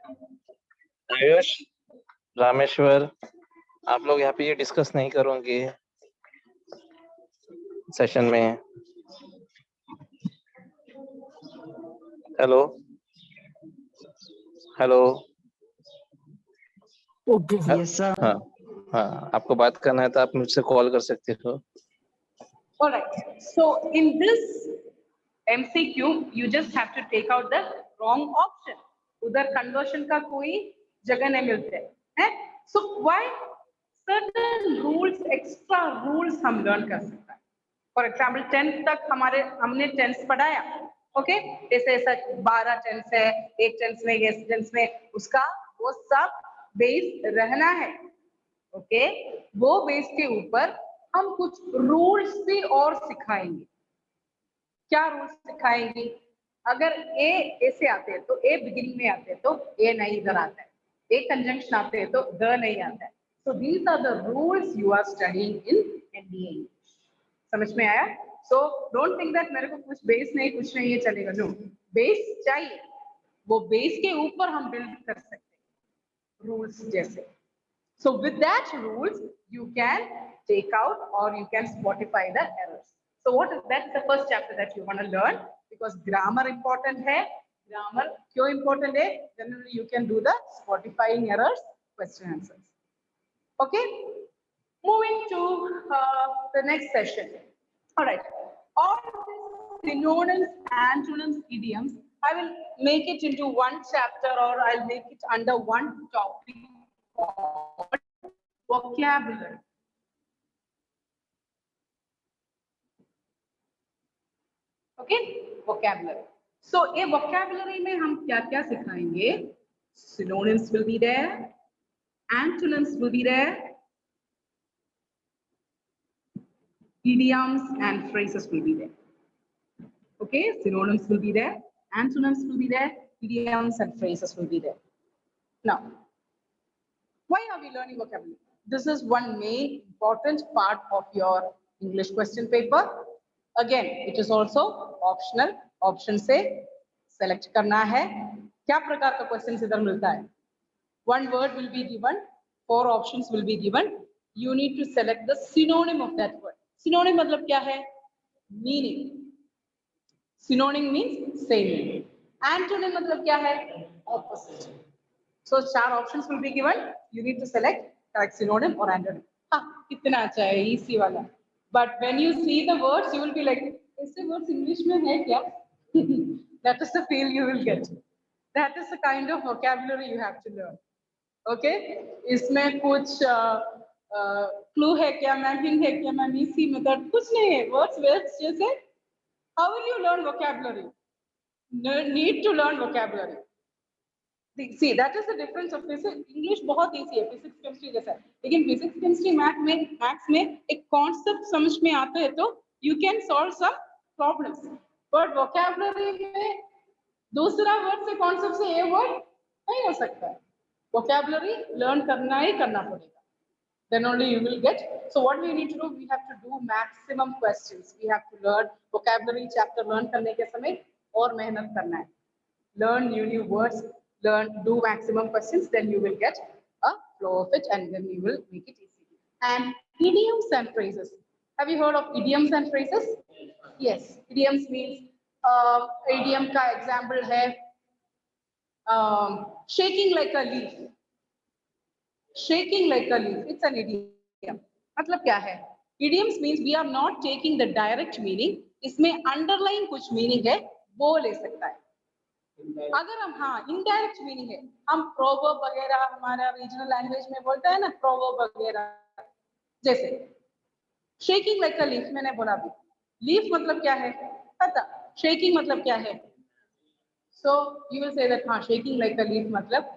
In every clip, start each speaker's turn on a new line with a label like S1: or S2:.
S1: आयुष, रामेश्वर, आप लोग यहाँ पे ये डिस्कस नहीं करोगे सेशन में? Hello hello.
S2: Okay yes sir.
S1: हाँ हाँ, आपको बात करना है तो आप मुझसे कॉल कर सकते हो।
S3: Alright, so in this MCQ, you just have to take out the wrong option. उधर conversion का कोई जगह नहीं मिलते हैं। So why certain rules, extra rules हम learn कर सकते हैं। For example, 10th तक हमने tense पढ़ाया, okay? जैसे ऐसा 12 tense है, एक tense में, एक tense में, उसका वो सब base रहना है, okay? वो base के ऊपर हम कुछ रूल्स भी और सिखाएंगे। क्या रूल्स सिखाएंगे? अगर ए ऐसे आते हैं तो ए बिगिनिंग में आते हैं तो ए नहीं इधर आता है, ए कंजंक्शन आते हैं तो द नहीं आता है। So these are the rules you are studying in NDA English. समझ में आया? सो डोंट थिंक दैट मेरे को कुछ बेस नहीं, कुछ नहीं, ये चलेगा। नो, बेस चाहिए, वो बेस के ऊपर हम बिल्ड कर सकते हैं रूल्स जैसे। So with that rules, you can take out or you can spotify the errors. So that's the first chapter that you want to learn, because grammar important hai. Grammar क्यों important है? Generally you can do the spotifying errors, question answers. Okay. Moving to the next session. All right. All these synonyms, antonyms, idioms, I will make it into one chapter, or I'll make it under one topic called vocabulary. Okay, vocabulary. So a vocabulary में हम क्या-क्या सिखाएंगे? Synonyms will be there, antonyms will be there, idioms and phrases will be there. Okay, synonyms will be there, antonyms will be there, idioms and phrases will be there. Now, why are we learning vocabulary? This is one main important part of your English question paper. Again, it is also optional. Option से select करना है। क्या प्रकार का questions इधर मिलता है? One word will be given, 4 options will be given. You need to select the synonym of that word. Synonym मतलब क्या है? Meaning. Synonym means same meaning. Antonym मतलब क्या है? Opposite. So 4 options will be given. You need to select correct synonym or antonym. हाँ, कितना अच्छा है, easy वाला. But when you see the words, you will be like, ऐसे words English में है क्या? That is the feel you will get. That is the kind of vocabulary you have to learn. Okay? इसमें कुछ clue है क्या, mapping है क्या, मैम easy method कुछ नहीं है. Words जैसे. How will you learn vocabulary? Need to learn vocabulary. See, that is the difference of physics. English बहुत easy है, physics chemistry जैसा है, लेकिन physics chemistry maths में एक concept समझ में आता है तो you can solve some problems. But vocabulary में दूसरा word से concept से ये word नहीं हो सकता है. Vocabulary learn करना ही करना पड़ेगा. Then only you will get. So what we need to do, we have to do maximum questions. We have to learn vocabulary chapter learn करने के समय और मेहनत करना है. Learn new words. Learn, do maximum questions, then you will get a flow of it, and then you will make it easy. And idioms and phrases. Have you heard of idioms and phrases? Yes. Idioms means idiom का example है shaking like a leaf. Shaking like a leaf. It's an idiom. मतलब क्या है? Idioms means we are not taking the direct meaning. इसमें underlying कुछ meaning है, वो ले सकता है. अगर हम इनडायरेक्ट मीनिंग है, हम प्रोवर्ब वगैरह हमारा रीजनल लैंग्वेज में बोलता है ना, प्रोवर्ब वगैरह, जैसे शेकिंग लाइक अ लीफ मैंने बोला भी. लीफ मतलब क्या है पता, शेकिंग मतलब क्या है? So you will say that shaking like a leaf मतलब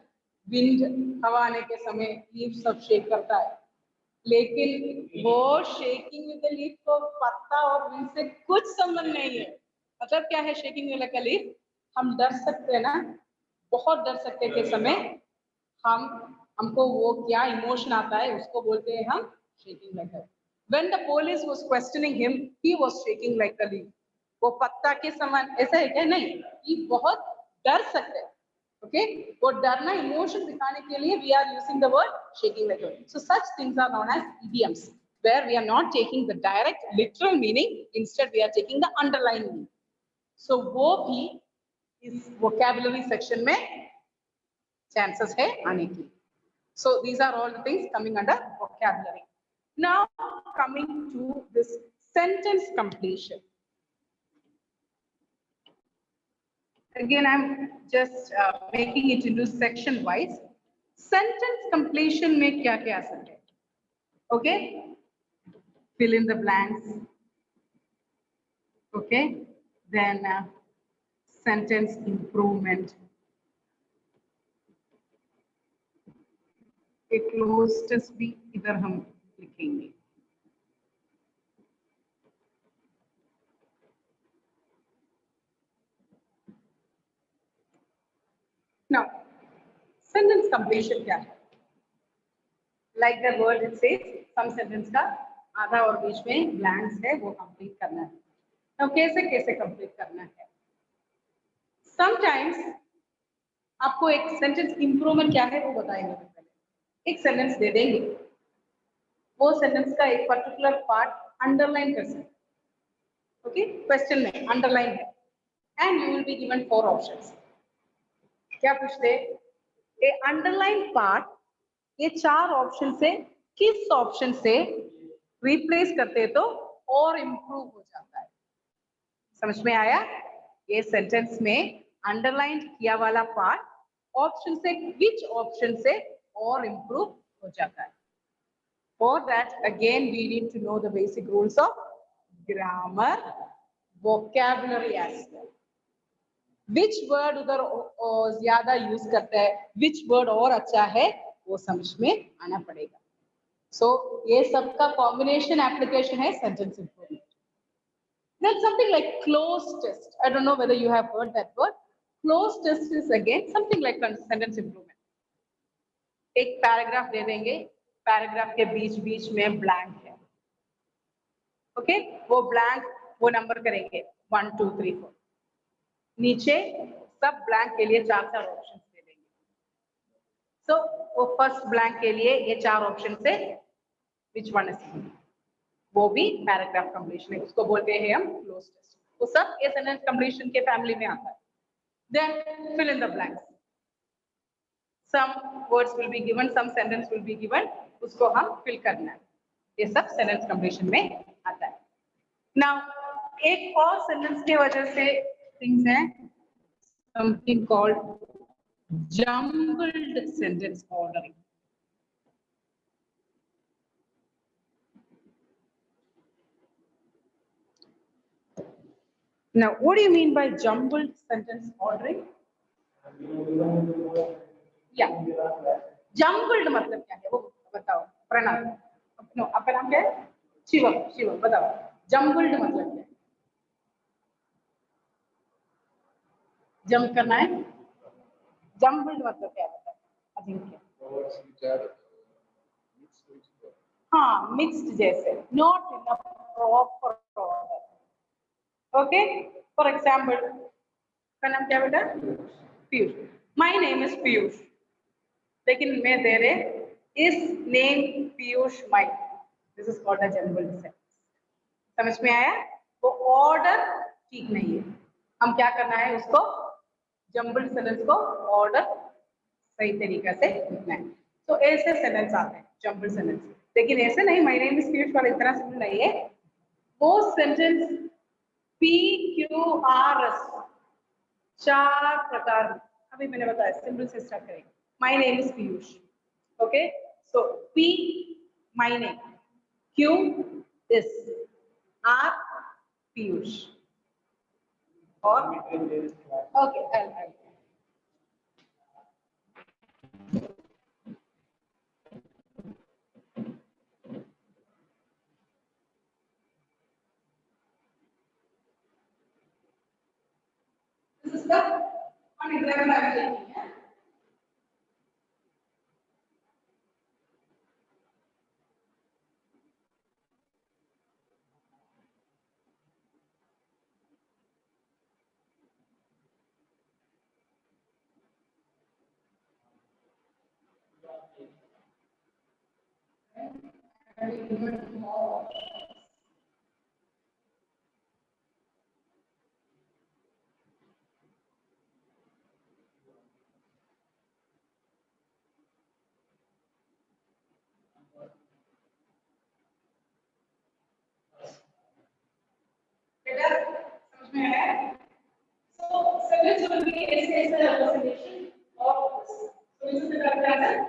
S3: विंड, हवा आने के समय लीफ सब शेक करता है, लेकिन वो शेकिंग विद द लीफ को पत्ता और विंड से कुछ संबंध नहीं है. मतलब क्या है शेकिंग लाइक अ लीफ? हम डर सकते हैं ना, बहुत डर सकते के समय हमको वो क्या इमोशन आता है उसको बोलते हैं हम shaking like a leaf. When the police was questioning him, he was shaking like a leaf. वो पत्ता के समान ऐसा है क्या? नहीं, ये बहुत डर सकते हैं. Okay, वो डरना इमोशन दिखाने के लिए we are using the word shaking like a leaf. So such things are known as idioms, where we are not taking the direct literal meaning, instead we are taking the underlying meaning. So वो भी इस vocabulary section में chances है आने की. So these are all the things coming under vocabulary. Now coming to this sentence completion. Again, I'm just making it into section wise. Sentence completion में क्या क्या आ सकते हैं? Okay, fill in the blanks. Okay, then sentence improvement. एक close test भी इधर हम लिखेंगे. Now, sentence completion क्या है? Like the word it says, some sentence का आधा और बीच में blanks है वो complete करना है. Now कैसे कैसे complete करना है? Sometimes आपको एक sentence improvement क्या है वो बताएंगे पहले. एक sentence दे देंगे. वो sentence का एक particular part underline कर सकते. Okay, question में underline है. And you will be given 4 options. क्या पूछते? A underline part ये 4 ऑप्शन से किस ऑप्शन से रिप्लेस करते तो और इम्प्रूव हो जाता है? समझ में आया? ये सेंटेंस में अंडरलाइन किया वाला पार्ट ऑप्शन से विच ऑप्शन से और इम्प्रूव हो जाता है? For that, again, we need to know the basic rules of grammar, vocabulary as well. Which word उधर ज्यादा यूज करता है, which word और अच्छा है, वो समझ में आना पड़ेगा. So ये सबका combination application है sentence improvement. Then something like close test. I don't know whether you have heard that word. Close test is again something like sentence improvement. एक पैराग्राफ दे देंगे, पैराग्राफ के बीच बीच में ब्लैंक है. ओके, वो blank वो number करेंगे 1 2 3 4. नीचे सब ब्लैंक के लिए 4 ऑप्शन दे देंगे. सो वो फर्स्ट ब्लैंक के लिए ये 4 ऑप्शन से विच वन इज, वो भी पैराग्राफ कंप्लीशन है, उसको बोलते हैं हम क्लोज टेस्ट. वो सब ये सेंटेंस कंप्लीशन के फैमिली में आता है. Then fill in the blanks. some words will be given, some sentence will be given, उसको हम fill करना है. ये सब sentence completion में आता है. Now एक और sentence के वजह से things हैं, something called jumbled sentence ordering. Now what do you mean by jumbled sentence ordering? या जम्बल्ड मतलब क्या है वो बताओ प्रणव. नो, आपका नाम क्या है? शिवम. शिवम बताओ जम्बल्ड मतलब क्या है? जंप करना है. जम्बल्ड मतलब क्या है? अजिंक्य. हाँ, मिक्स्ड जैसे, not in a proper order. Okay, for example का नाम क्या बेटा? Piyush. My name is Piyush, लेकिन मैं दे रहे इस name Piyush Mike. This is called a jumbled sentence. समझ में आया? वो ऑर्डर ठीक नहीं है. हम क्या करना है, उसको जम्बल्ड सेंटेंस को ऑर्डर सही तरीके से लिखना है. तो ऐसे सेंटेंस आते हैं जम्बल्ड सेंटेंस. लेकिन ऐसे नहीं माय नेम इज पीयूष वाला इतना सिंपल नहीं है. वो सेंटेंस PQRS 4 प्रकार, अभी मैंने बताया, सिंपल से स्टार्ट करेंगे. My name is Piyush. Okay, so P, my name. Q is R, Piyush. Or okay, I'll. This is the one example I'm taking. Yeah? having given more. बेटा समझ में आया? So sentence will be as a representation of this. So this is the correct answer.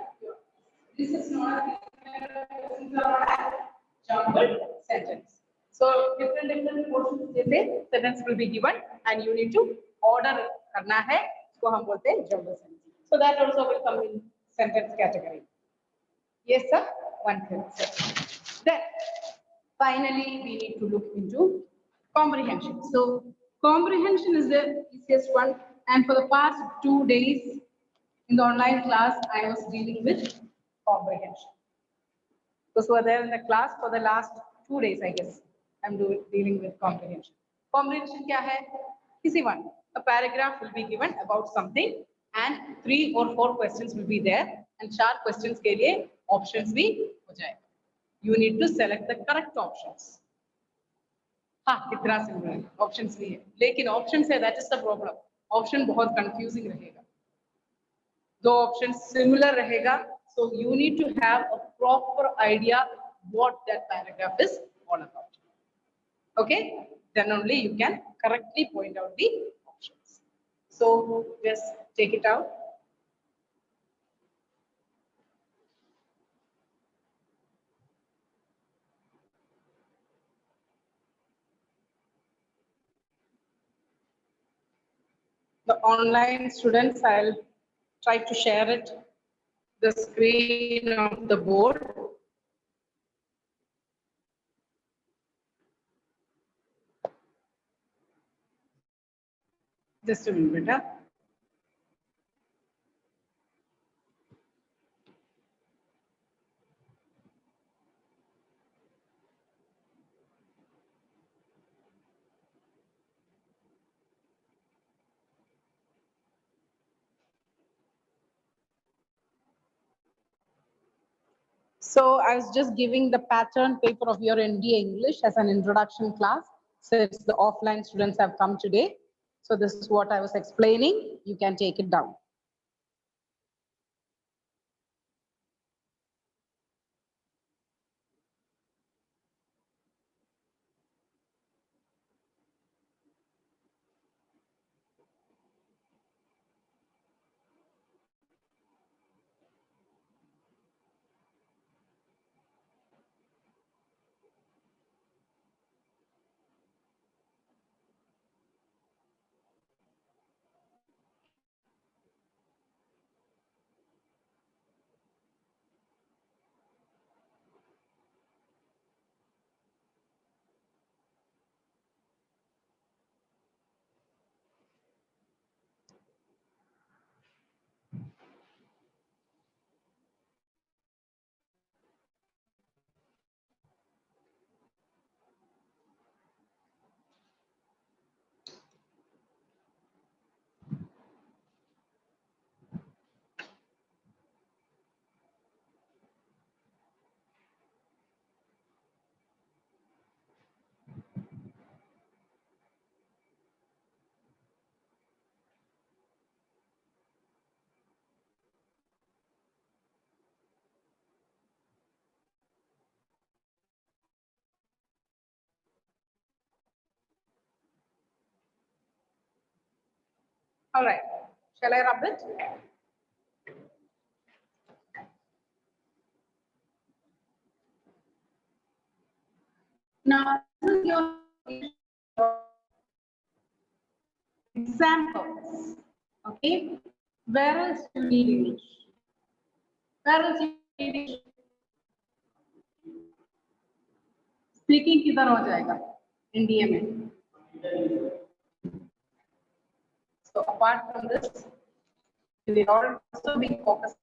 S3: This is not a jumbled sentence. So different portions जैसे sentence will be given and you need to order करना है. इसको हम बोलते हैं jumbled sentence. So that also will come in sentence category. Yes, sir. One thing. Then finally we need to look into comprehension. So comprehension is the easiest one, and for the past 2 days in the online class, I was dealing with comprehension. Those who are there in the class for the last 2 days, I guess, I'm dealing with comprehension. Comprehension क्या है? Easy one. A paragraph will be given about something, and 3 or 4 questions will be there, and 4 questions के लिए options भी हो जाएगा. You need to select the correct options. हाँ कितना similar options भी है लेकिन ऑप्शन से that is the problem option बहुत कंफ्यूजिंग रहेगा दो ऑप्शन सिमिलर रहेगा so you need to have a proper idea what that paragraph is all about okay then only you can correctly point out the options so just take it out the online students, I'll try to share it, the screen of the board. Just a minute, beta. So I was just giving the pattern paper of your NDA English as an introduction class, since the offline students have come today. So this is what I was explaining. You can take it down. All right, shall I rub it? Now, this is your examples. Okay, where else you need English? Where else you need English? Speaking किधर हो जाएगा? NDA में. So apart from this, we will also be focused.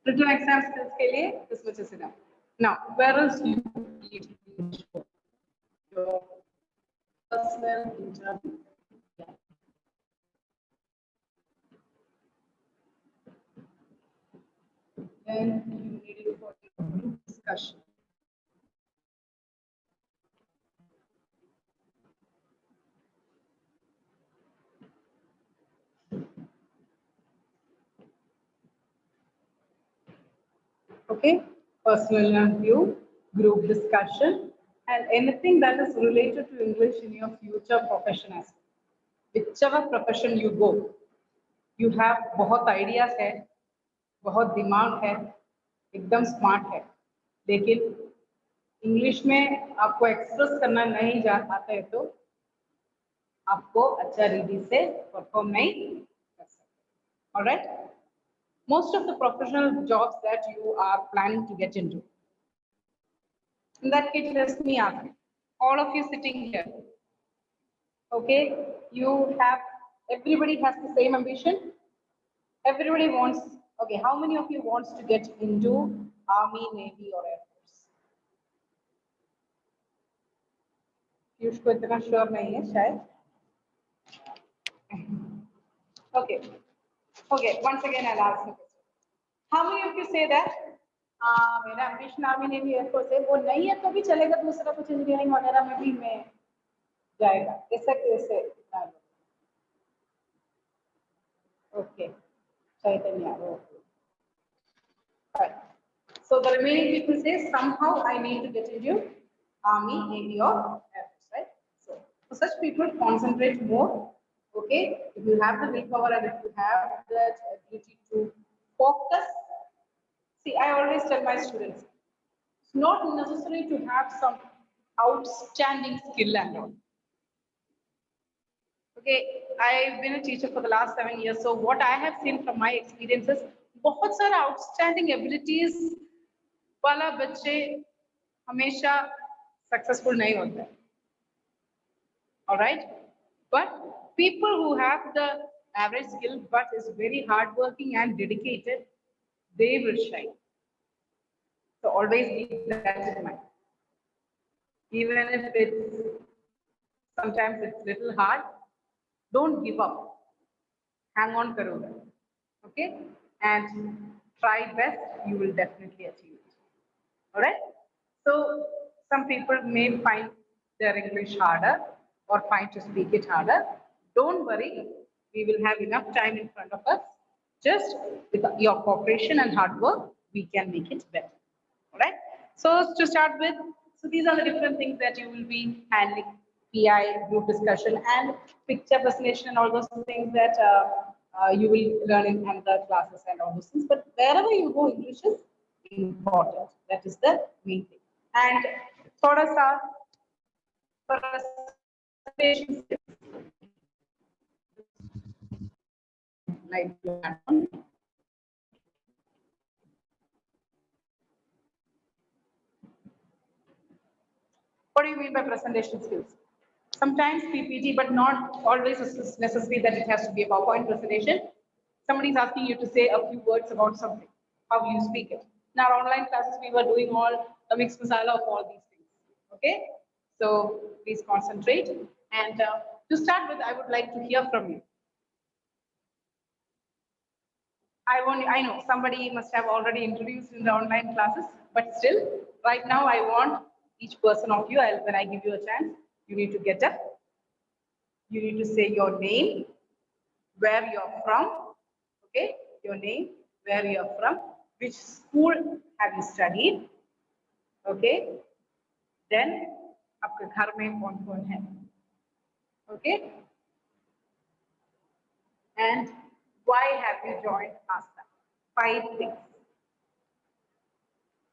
S3: Written exam skills के लिए this much is enough. Now, where else you need English for? Your personal interview. Then you need it for your group discussion. Okay, personal interview, group discussion, and anything that is related to English in your future profession as well. Whichever profession you go, you have बहुत ideas है, बहुत दिमाग है, एकदम smart है, लेकिन English में आपको एक्सप्रेस करना नहीं आता है तो आपको अच्छा रीति से परफॉर्म नहीं कर सकते. Alright? Most of the professional jobs that you are planning to get into. In that case, let me ask you, all of you sitting here, okay, everybody has the same ambition. Everybody wants, okay, how many of you wants to get into Army, Navy or Air Force? Piyush को इतना sure नहीं है शायद. Okay, okay, once again I'll ask you. How many of you say that मेरा ambition Army, Navy, Air Force है, वो नहीं है तो भी चलेगा, दूसरा कुछ इंजीनियरिंग वगैरह में भी मैं जाएगा, ऐसा कैसे? Okay, Chaitanya. Right. So the remaining people say somehow I need to get into Army, Navy or Air Force, right? So for such people, concentrate more. Okay, if you have the willpower and if you have that ability to focus. See, I always tell my students, it's not necessary to have some outstanding skill and all. Okay, I've been a teacher for the last 7 years, so what I have seen from my experiences, बहुत सारे outstanding abilities वाला बच्चे हमेशा successful नहीं होते हैं. All right, but people who have the average skill but is very hardworking and dedicated, they will shine. So always keep that in mind. Even if sometimes it's little hard, don't give up. Hang on, karoga. Okay, and try best. You will definitely achieve it. All right. So some people may find their English harder or find to speak it harder. Don't worry. We will have enough time in front of us. Just with your cooperation and hard work, we can make it better. All right. So to start with, so these are the different things that you will be handling: PI, group discussion, and picture presentation, and all those things that you will learn in other classes and all those things. But wherever you go, English is important. That is the main thing. And thoda sa presentation skills. Like what do you mean by presentation skills? Sometimes PPT, but not always it's necessary that it has to be a PowerPoint presentation. Somebody is asking you to say a few words about something, how you speak it. In our online classes, we were doing all a mixed masala of all these things. Okay, so please concentrate. And to start with, I would like to hear from you. I know somebody must have already introduced in the online classes, but still, right now I want each person of you, when I give you a chance, you need to get up. You need to say your name, where you're from, okay? Your name, where you're from, which school have you studied, okay? Then, आपके घर में कौन-कौन है, okay? And why have you joined ASTA? 5 things.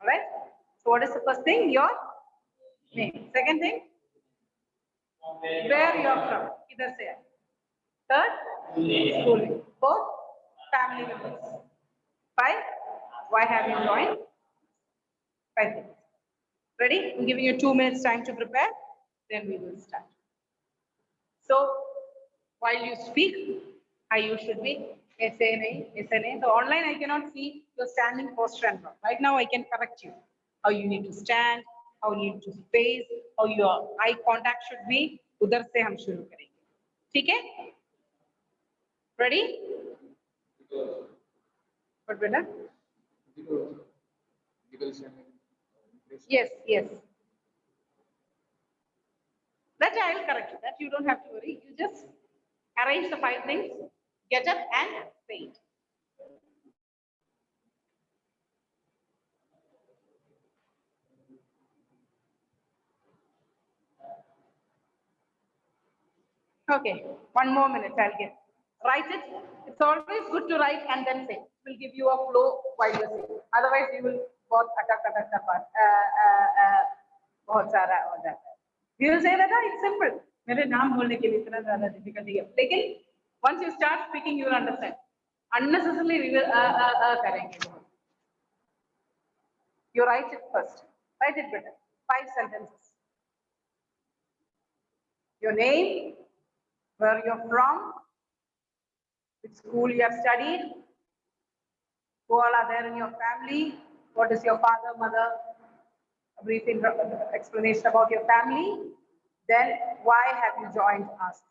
S3: All right. So what is the first thing? Your name. Second thing, where you are from. Either say. Third, schooling. Fourth, family members. 5, why have you joined? 5 things. Ready? I'm giving you 2 minutes time to prepare. Then we will start. So while you speak, how you should be SNA. So online I cannot see your standing posture and all. Right now I can correct you. How you need to stand, how you need to face, how your eye contact should be. उधर से हम शुरू करेंगे. ठीक है? Ready? What better? Yes, yes. That I will correct you. That you don't have to worry. You just arrange the 5 things, get up and say it. Okay, 1 more minute, I'll get. Write it. It's always good to write and then say. It will give you a flow while you're saying. Otherwise, you will both बहुत सारा हो जाता है. You will say that it's simple. मेरे नाम बोलने के लिए इतना ज़्यादा difficulty है. लेकिन once you start speaking, you will understand. Unnecessarily we will करेंगे. You write it first. Write it better. 5 sentences. Your name, where you're from, which school you have studied, who all are there in your family, what is your father, mother, a brief explanation about your family, then why have you joined us?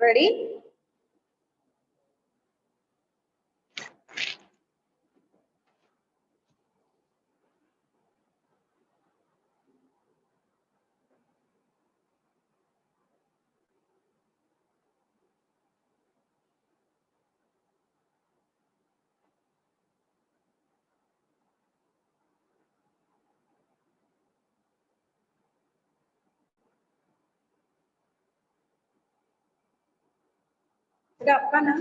S3: Ready? बेटा आपका नाम?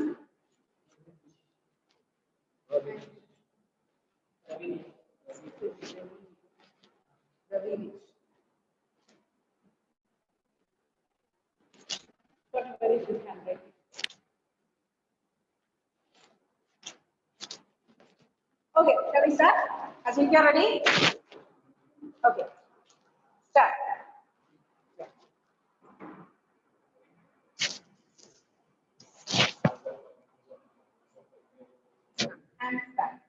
S3: Got a very good handwriting. Okay, shall we start? Ajinkya, ready? Okay, start. And stand.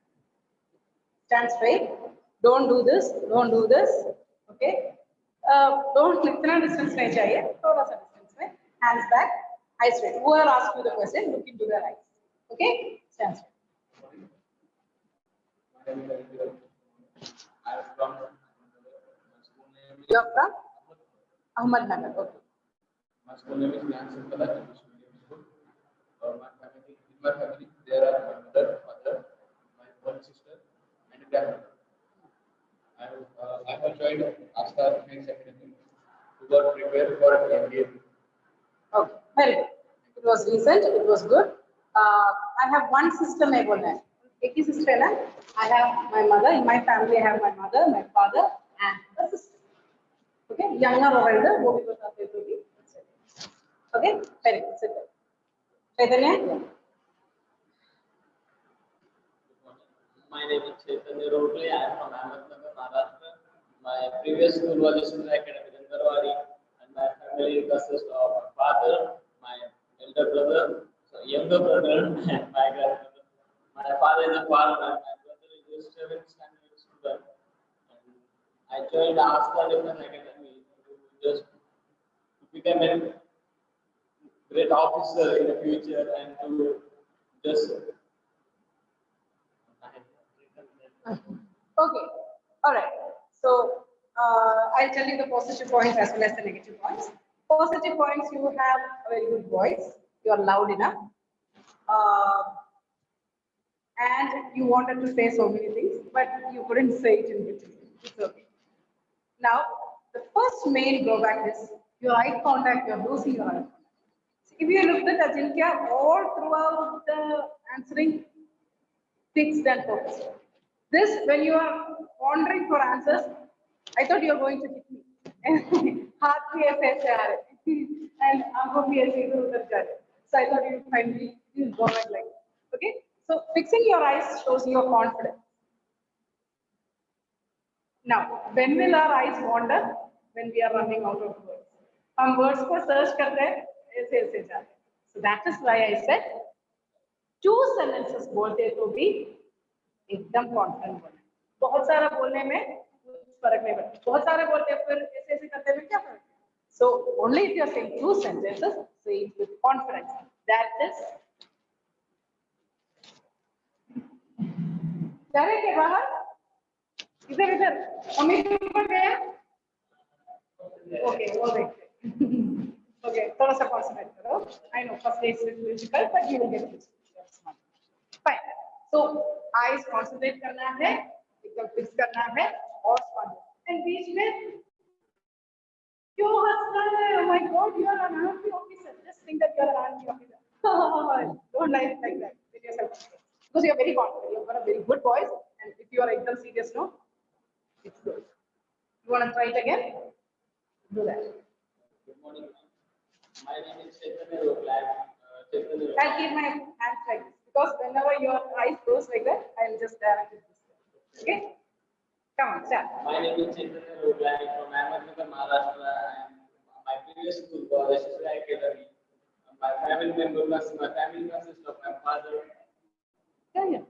S3: Stand straight. Don't do this. Don't do this. Okay. Don't इतना distance नहीं चाहिए. थोड़ा सा distance में. Hands back. Eyes straight. Whoever asks you the question, look into their eyes. Okay. Stand straight. You are from Ahmednagar. Okay.
S2: My school name is Gyan Sankala. My family, there are my mother, father, my one sister, and a grandmother. I have joined Asta Next Academy to got prepared for MBA.
S3: Okay, very good. It was recent. It was good. I have one sister. मैं बोलना है. एक ही sister है ना? I have my mother. In my family, I have my mother, my father, and a sister. Okay, younger or elder, वो भी बताते तो भी. Okay, very good. Sit there. Chaitanya.
S4: My name is Chaitanya Rogle. I am from Ahmednagar, Maharashtra. My previous school was Ismail Academy, Gandarwadi, and my family consists of my father, my elder brother, younger brother, and my grandmother. My father is a farmer, and my brother is a 7th standard student. And I joined Asta Defense Academy to just become a great officer in the future and to just
S3: Okay, all right. So I'll tell you the positive points as well as the negative points. Positive points, you have a very good voice. You are loud enough. Uh, and you wanted to say so many things, but you couldn't say it in between. It's okay. Now, the first main drawback is your eye contact, you're losing your eye contact. If you looked at Ajinkya all throughout the answering, fixed and focused. This, when you are wandering for answers, I thought you were going to hit me. हाथ भी ऐसे ऐसे आ रहे and आंखों भी ऐसे इधर उधर जा रहे. So I thought you would finally go like, okay. So fixing your eyes shows your confidence. Now, when will our eyes wander? When we are running out of words. हम words को search करते हैं ऐसे ऐसे जा रहे. So that is why I said two sentences बोलते तो भी एकदम कॉन्फिडेंट बोलना. बहुत सारा बोलने में कुछ फर्क नहीं पड़ता. बहुत सारे बोलते फिर ऐसे ऐसे करते हुए क्या फर्क? So only if you are saying two sentences, say it with confidence. That is. जा रहे के बाहर? इधर इधर. मम्मी के ऊपर गया? Okay, वो देखते. Okay, थोड़ा सा concentrate करो. I know first day is difficult, but you will get it. Fine. So eyes concentrate करना है, एकदम fix करना है और smart. And बीच में क्यों हंस रहे हैं? Oh my God, you are an army officer. Just think that you are an army officer. Don't lie like that. Let yourself. Because you are very confident. You have got a very good voice, and if you are एकदम serious, no, it's good. You want to try it again? Do that.
S4: good morning. My name is Chaitanya Roglai.
S3: I'll keep my hands like this because whenever your eyes close like that, I'll just direct it this way. Okay? Come on, start.
S4: My name is Chaitanya Roglai from Ahmednagar, Maharashtra. And my previous school was SSI Academy. My family consists of my father.
S3: Yeah, yeah.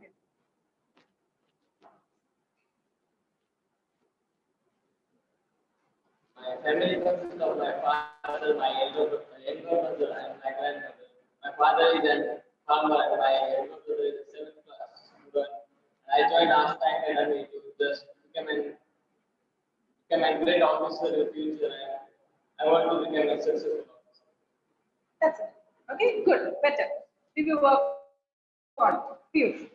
S4: My family consists of my father, my younger brother, and my grandmother. My father is a farmer, and my younger brother is a 7th class student. And I joined Asta Academy to just become a great officer in the future. And I want to become a successful officer.
S3: That's it. Okay, good, better. If you work on few.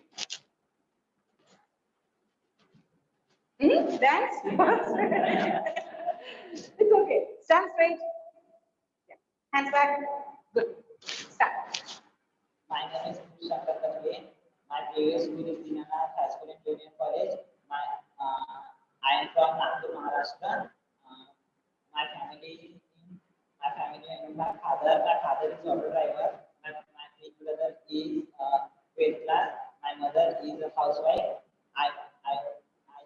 S3: Dance? It's okay. Stand straight. Yeah. Hands back. Good. Start.
S5: My name is Shankar Katwe. My previous school is Dinanath High School and Junior College. I am from Nagpur, Maharashtra. My family, my father is auto driver. My big brother is 12th class. My mother is a housewife. I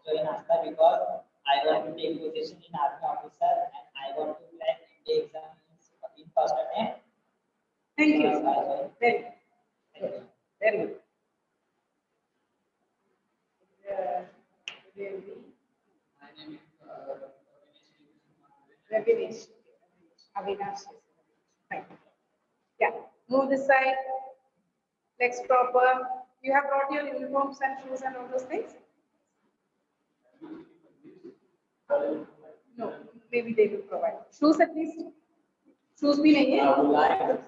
S5: joined Asta because I want to take position in army officer and I want to crack the exam in first attempt.
S3: Thank you.
S5: Very
S3: Very good. Very good.
S2: My name is
S3: Ravinesh. Avinash. Fine. Yeah. Move this side. Legs proper. You have brought your uniforms and shoes and all those things? No. Maybe they will provide. Shoes at least? Shoes bhi nahi hai?
S4: I would like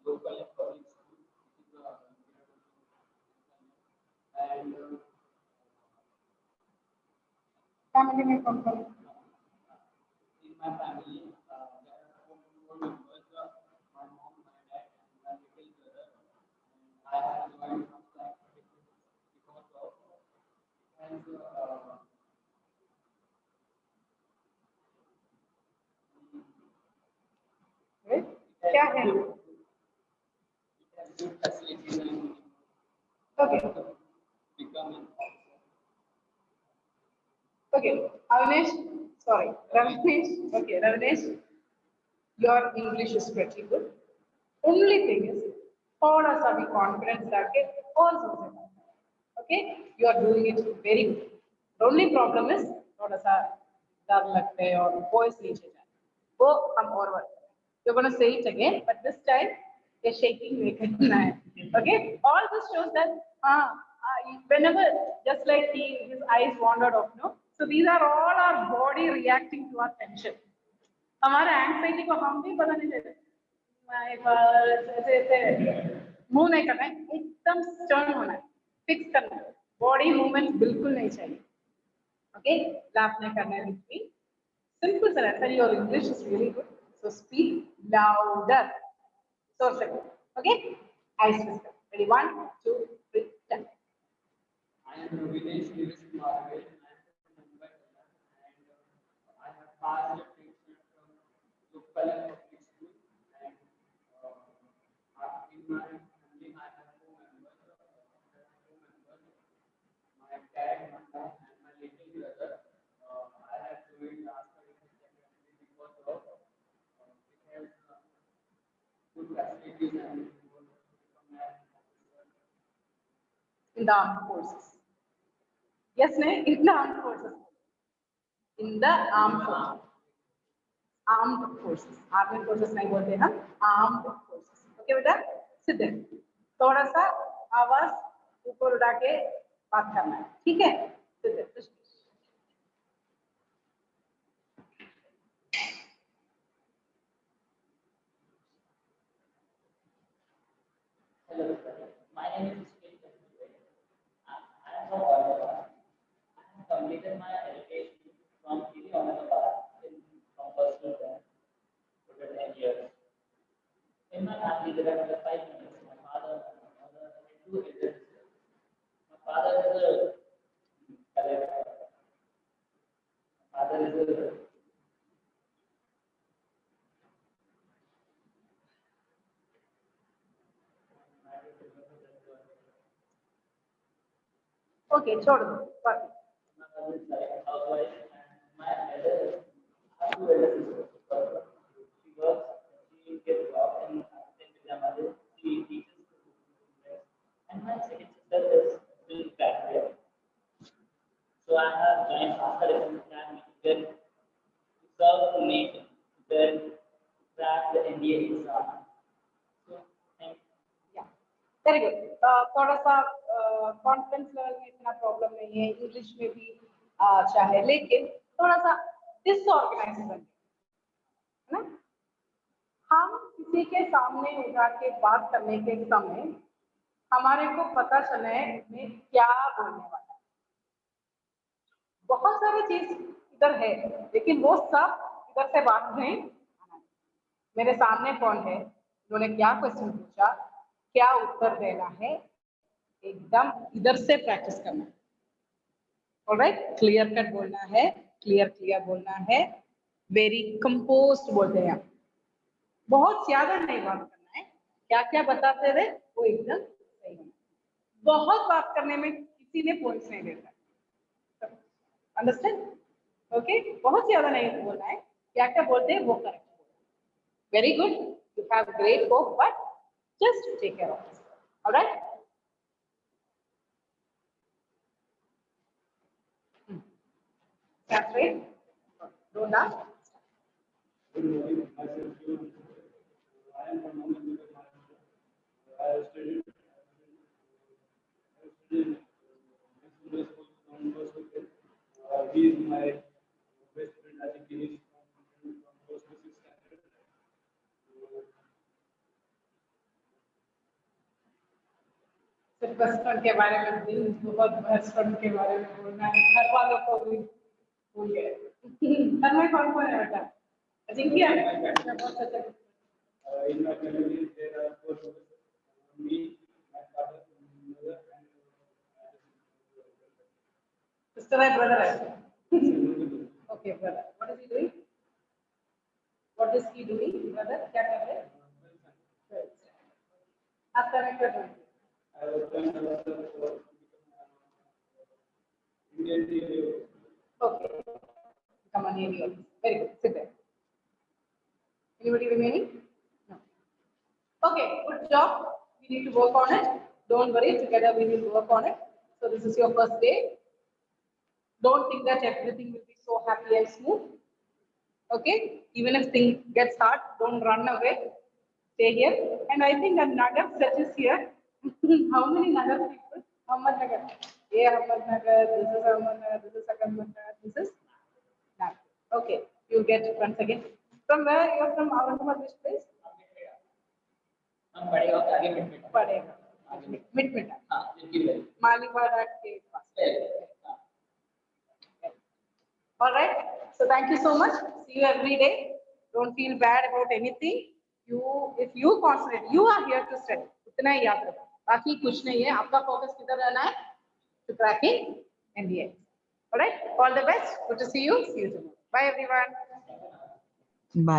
S4: local public school and
S3: Family mein kaun kaun?
S4: in my family, there are four members, my mom, my dad, and my little brother. And I have joined Asta because of and
S3: Right? क्या है?
S4: good facilities and
S3: Okay.
S4: becoming
S3: Okay. Avinash, sorry. Ravinesh. Okay, Ravinesh. Your English is pretty good. Only thing is, थोड़ा सा भी confidence लाके और जोर से बात करें। Okay, you are doing it very good. Only problem is थोड़ा सा डर लगते हैं और वॉइस नीचे जाए, वो हम और वर्क करें। You gonna say it again, but this time ये शेकिंग नहीं करना है। Okay, all this shows that whenever just like his eyes wandered off, no, so these are all our body reacting to our tension. हमारे anxiety को हम भी पता नहीं देते, ऐसे ऐसे मूव नहीं करना है, एकदम स्टर्न होना है, फिक्स करना है, बॉडी मूवमेंट बिल्कुल नहीं चाहिए। ओके, लाफ नहीं करना है, बिल्कुल सिंपल सा रहता है। Your English is really good, so speak louder. जोर से, okay, ice fix, ready, 1 2 3 10।
S4: I am Ravinesh Nilesh Kumar. I am from Mumbai, and I have passed the treatment from local and public school. And in my family, I have two members. My dad, my mom, and my little brother. I have joined last year in secondary because of it has good facilities and
S3: In the armed forces. Yes, no, in the armed forces. In the armed forces. Armed forces. Armed forces नहीं बोलते हम, armed forces. Okay बेटा, सीधे थोड़ा सा आवाज ऊपर उठा के बात करना है, ठीक है? सीधे।
S5: Hello, my name is Sushil Chandra. I am from Aurangabad. I have completed my education from TD Aurangabad from first to 10 for 10 years. In my family, there are 5 members. My father, my mother, and 2 elder sisters. My father is a collector. My father is a
S3: Okay, छोड़ दो, बाकी।
S5: my mother is like housewife, and my elder, I have 2 elder sisters. She works, she gets job in Pajama. She teaches, and my second sister is still graduate. So I have joined After Academy to serve the nation, to crack the NDA exam. So thank you.
S3: Yeah, very good. थोड़ा सा confidence level में इतना problem नहीं है, English में भी अच्छा है, लेकिन थोड़ा सा डिसऑर्गेनाइज बन गया है ना। हम किसी के सामने उठा के बात करने के समय हमारे को पता चले मैं क्या बोलने वाला है। बहुत सारी चीज इधर है, लेकिन वो सब इधर से बात नहीं आना है। मेरे सामने कौन है, उन्होंने क्या क्वेश्चन पूछा, क्या उत्तर देना है, एकदम इधर से प्रैक्टिस करना है। ऑलराइट, क्लियर कट बोलना है, क्लियर बोलना है, वेरी कंपोज्ड बोलते हैं। बहुत ज्यादा नहीं बात करना है, क्या क्या बताते रहे वो एकदम सही होना। बहुत बात करने में किसी ने पॉइंट्स नहीं देता, अंडरस्टैंड? ओके, बहुत ज्यादा नहीं बोलना है, क्या क्या बोलते हैं वो करेक्ट बोलना। Very good, you have great hope, but just take care of this, alright? That's right. Don't laugh.
S2: Good morning, myself Shiv. I am from Ahmednagar, Maharashtra. I have studied in school from first to fifth. He is my best friend. I think he is from first to sixth standard.
S3: सिर्फ बचपन के बारे में दिल बहुत बचपन के बारे में बोलना है, घर वालों को भी भूल गए। घर में कौन कौन है बेटा? अजिंक्य, बहुत अच्छा।
S2: In my family, there are 4 members. Me, my father, mother, and
S3: sister है, ब्रदर है? Okay, brother. What is he doing? What is he doing? Brother क्या कर रहे हैं? आफ्टर मैं क्या doing?
S2: I was trying to for Indian TV.
S3: Okay, come on, Navy officer. Very good. Sit there. Anybody remaining? No. Okay, good job. We need to work on it. Don't worry, together we will work on it. So this is your first day. Don't think that everything will be so happy and smooth. Okay, even if things gets hard, don't run away. Stay here. And I think a Nagar set is here. How many Nagar people? Ahmednagar. Yeah, Ahmednagar. This is Ahmednagar. This is Ahmednagar. This is Nagar. Okay, you get once again. From where you are from? Aurangabad, which place?
S4: हम पढ़ेगा तो आगे मिट
S3: Padega. Mid.
S4: हाँ जिनकी value
S3: Maliwada के पास. All right. So thank you so much. See you every day. Don't feel bad about anything. If you concentrate, you are here to study. इतना ही याद रखो. बाकी कुछ नहीं है. आपका focus किधर रहना है? To cracking MBA. All right. All the best. Good to see you. See you tomorrow. Bye everyone.
S6: Bye.